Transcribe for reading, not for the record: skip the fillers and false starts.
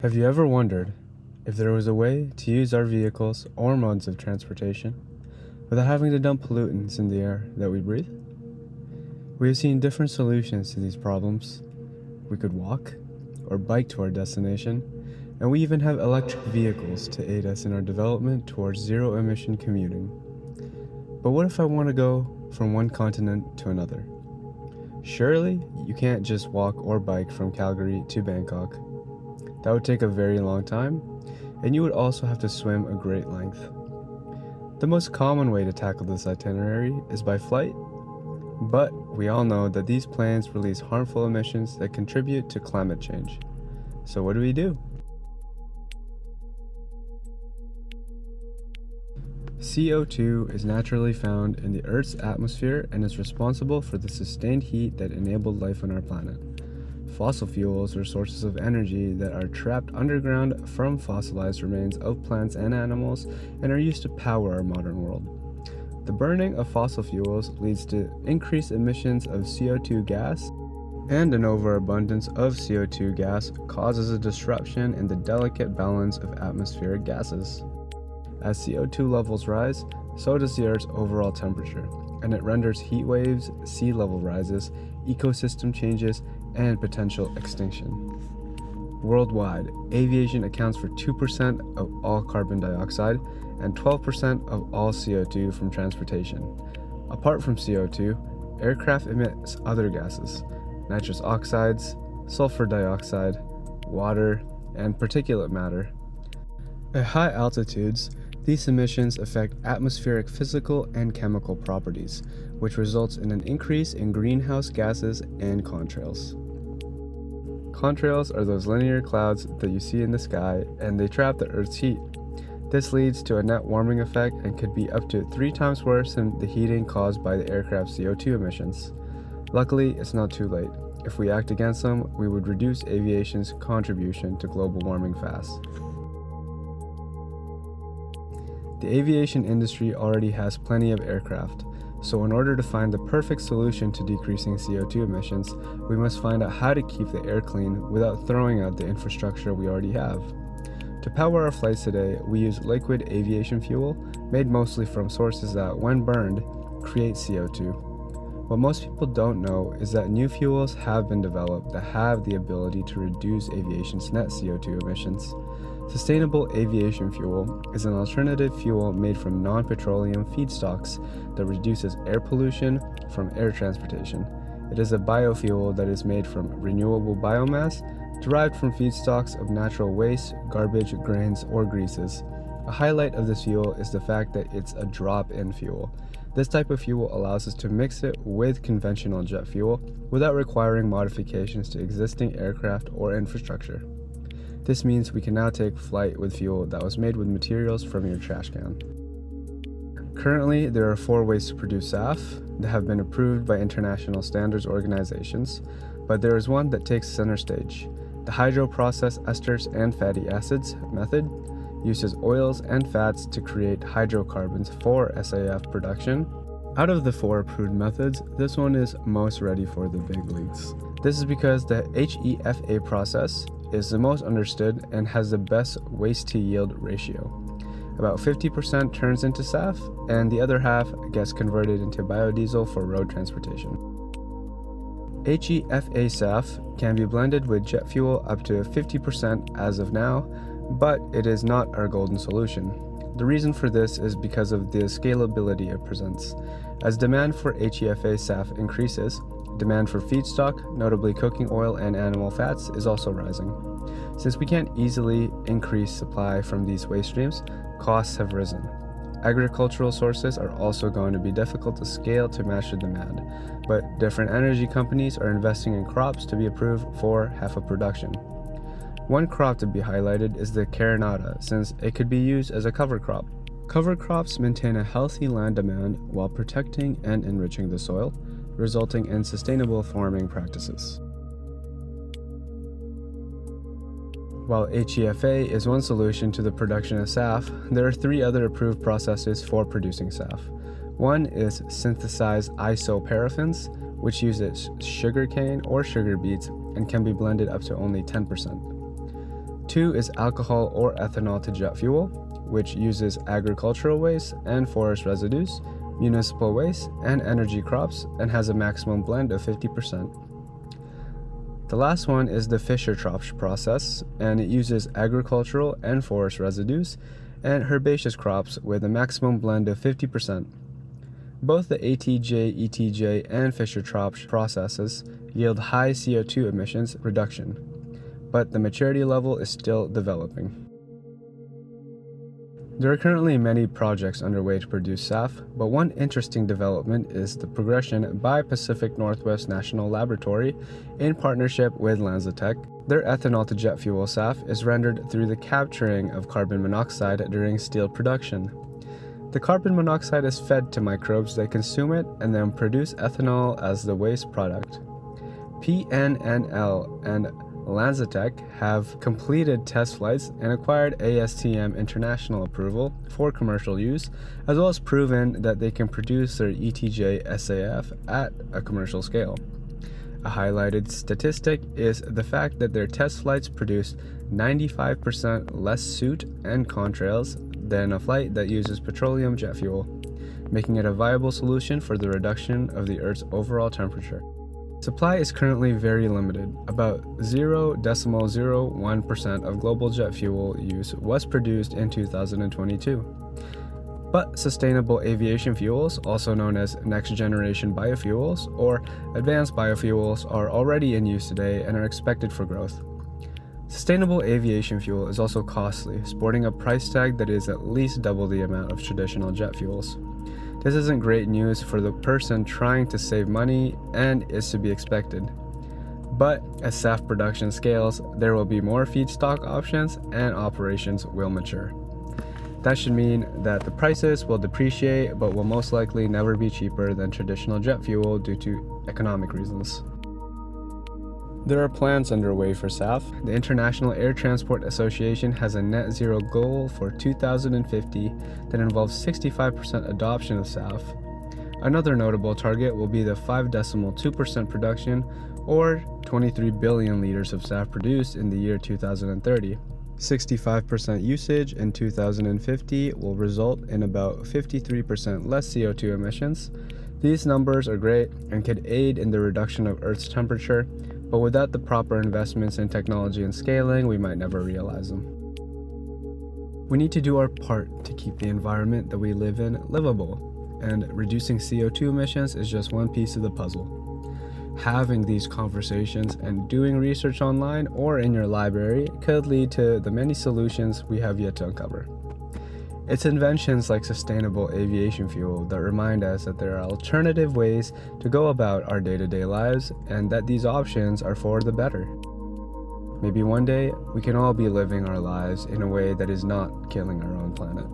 Have you ever wondered if there was a way to use our vehicles or modes of transportation without having to dump pollutants in the air that we breathe? We have seen different solutions to these problems. We could walk or bike to our destination, and we even have electric vehicles to aid us in our development towards zero-emission commuting. But what if I want to go from one continent to another? Surely you can't just walk or bike from Calgary to Bangkok. That would take a very long time, and you would also have to swim a great length. The most common way to tackle this itinerary is by flight, but we all know that these planes release harmful emissions that contribute to climate change. So what do we do? CO2 is naturally found in the Earth's atmosphere and is responsible for the sustained heat that enabled life on our planet. Fossil fuels are sources of energy that are trapped underground from fossilized remains of plants and animals and are used to power our modern world. The burning of fossil fuels leads to increased emissions of CO2 gas, and an overabundance of CO2 gas causes a disruption in the delicate balance of atmospheric gases. As CO2 levels rise, so does the Earth's overall temperature, and it renders heat waves, sea level rises, ecosystem changes, and potential extinction. Worldwide, aviation accounts for 2% of all carbon dioxide and 12% of all CO2 from transportation. Apart from CO2, aircraft emits other gases, nitrous oxides, sulfur dioxide, water, and particulate matter. At high altitudes, these emissions affect atmospheric physical and chemical properties, which results in an increase in greenhouse gases and contrails. Contrails are those linear clouds that you see in the sky, and they trap the Earth's heat. This leads to a net warming effect and could be up to 3 times worse than the heating caused by the aircraft's CO2 emissions. Luckily, it's not too late. If we act against them, we would reduce aviation's contribution to global warming fast. The aviation industry already has plenty of aircraft, so in order to find the perfect solution to decreasing CO2 emissions, we must find out how to keep the air clean without throwing out the infrastructure we already have. To power our flights today, we use liquid aviation fuel, made mostly from sources that, when burned, create CO2. What most people don't know is that new fuels have been developed that have the ability to reduce aviation's net CO2 emissions. Sustainable aviation fuel is an alternative fuel made from non-petroleum feedstocks that reduces air pollution from air transportation. It is a biofuel that is made from renewable biomass derived from feedstocks of natural waste, garbage, grains, or greases. A highlight of this fuel is the fact that it's a drop-in fuel. This type of fuel allows us to mix it with conventional jet fuel without requiring modifications to existing aircraft or infrastructure. This means we can now take flight with fuel that was made with materials from your trash can. Currently, there are 4 ways to produce SAF that have been approved by international standards organizations, but there is one that takes center stage. The hydroprocess esters and fatty acids method uses oils and fats to create hydrocarbons for SAF production. Out of the 4 approved methods, this one is most ready for the big leagues. This is because the HEFA process is the most understood and has the best waste-to-yield ratio. About 50% turns into SAF, and the other half gets converted into biodiesel for road transportation. HEFA SAF can be blended with jet fuel up to 50% as of now, but it is not our golden solution. The reason for this is because of the scalability it presents. As demand for HEFA SAF increases, demand for feedstock, notably cooking oil and animal fats, is also rising. Since we can't easily increase supply from these waste streams, costs have risen. Agricultural sources are also going to be difficult to scale to match the demand, but different energy companies are investing in crops to be approved for half of production. One crop to be highlighted is the carinata, since it could be used as a cover crop. Cover crops maintain a healthy land demand while protecting and enriching the soil, resulting in sustainable farming practices. While HEFA is one solution to the production of SAF, there are 3 other approved processes for producing SAF. One is synthesized isoparaffins, which uses sugarcane or sugar beets and can be blended up to only 10%. 2 is alcohol or ethanol to jet fuel, which uses agricultural waste and forest residues, municipal waste, and energy crops, and has a maximum blend of 50%. The last one is the Fischer-Tropsch process, and it uses agricultural and forest residues and herbaceous crops with a maximum blend of 50%. Both the ATJ, ETJ, and Fischer-Tropsch processes yield high CO2 emissions reduction, but the maturity level is still developing. There are currently many projects underway to produce SAF, but one interesting development is the progression by Pacific Northwest National Laboratory in partnership with LanzaTech. Their ethanol to jet fuel SAF is rendered through the capturing of carbon monoxide during steel production. The carbon monoxide is fed to microbes that consume it and then produce ethanol as the waste product. PNNL and LanzaTech have completed test flights and acquired ASTM international approval for commercial use, as well as proven that they can produce their ETJ SAF at a commercial scale. A highlighted statistic is the fact that their test flights produced 95% less soot and contrails than a flight that uses petroleum jet fuel, making it a viable solution for the reduction of the Earth's overall temperature. Supply is currently very limited. About 0.01% of global jet fuel use was produced in 2022. But sustainable aviation fuels, also known as next-generation biofuels or advanced biofuels, are already in use today and are expected for growth. Sustainable aviation fuel is also costly, sporting a price tag that is at least double the amount of traditional jet fuels. This isn't great news for the person trying to save money and is to be expected. But as SAF production scales, there will be more feedstock options and operations will mature. That should mean that the prices will depreciate but will most likely never be cheaper than traditional jet fuel due to economic reasons. There are plans underway for SAF. The International Air Transport Association has a net zero goal for 2050 that involves 65% adoption of SAF. Another notable target will be the 5.2% production, or 23 billion liters of SAF produced in the year 2030. 65% usage in 2050 will result in about 53% less CO2 emissions. These numbers are great and could aid in the reduction of Earth's temperature, but without the proper investments in technology and scaling, we might never realize them. We need to do our part to keep the environment that we live in livable, and reducing CO2 emissions is just one piece of the puzzle. Having these conversations and doing research online or in your library could lead to the many solutions we have yet to uncover. It's inventions like sustainable aviation fuel that remind us that there are alternative ways to go about our day-to-day lives and that these options are for the better. Maybe one day we can all be living our lives in a way that is not killing our own planet.